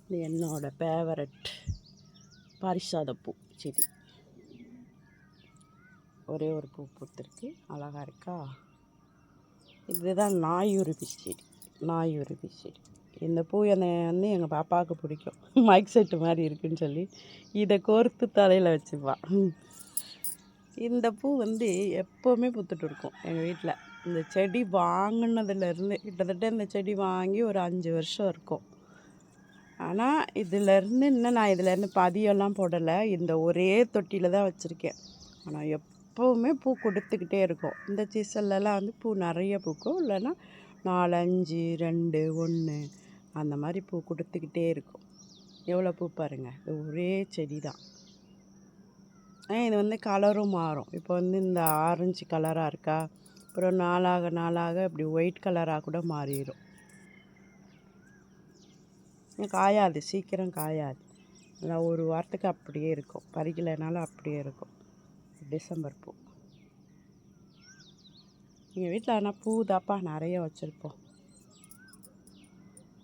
இது என்னோட ஃபேவரட் பாரிசாதப்பூ செடி. ஒரே ஒரு பூ பூத்திருக்கு, அழகாக இருக்கா. இதுதான் நாயுருவி செடி. நாயுருவி செடி இந்த பூ வந்து எங்கள் பாப்பாவுக்கு பிடிக்கும். மைக் செட்டு மாதிரி இருக்குன்னு சொல்லி இதை கோர்த்து தலையில் வச்சுப்பான். இந்த பூ வந்து எப்போவுமே பூத்துட்டு இருக்கும் எங்கள் வீட்டில். இந்த செடி வாங்கினதுலேருந்து கிட்டத்தட்ட இந்த செடி வாங்கி ஒரு 5 வருஷம் இருக்கும். ஆனால் இதிலேருந்து இன்னும் நான் இதிலேருந்து பதியெல்லாம் போடலை. இந்த ஒரே தொட்டியில் தான் வச்சுருக்கேன். ஆனால் எப்போவுமே பூ கொடுத்துக்கிட்டே இருக்கும். இந்த சீசன்லலாம் வந்து பூ நிறைய பூக்கும், இல்லைன்னா 4, 5, 2, 1 அந்த மாதிரி பூ கொடுத்துக்கிட்டே இருக்கும். எவ்வளோ பூ பாருங்கள். இது ஒரே செடி தான். இது வந்து கலரும் மாறும். இப்போ வந்து இந்த ஆரஞ்சு கலராக இருக்கா, அப்புறம் நாளாக நாளாக இப்படி ஒயிட் கலராக கூட மாறிடும். காயாது, சீக்கிரம் காயாது. இல்லை, ஒரு வாரத்துக்கு அப்படியே இருக்கும். பறிக்கலைனாலும் அப்படியே இருக்கும். டிசம்பர் பூ. எங்கள் வீட்டில் ஆனால் பூ தாப்பா நிறைய வச்சுருப்போம்.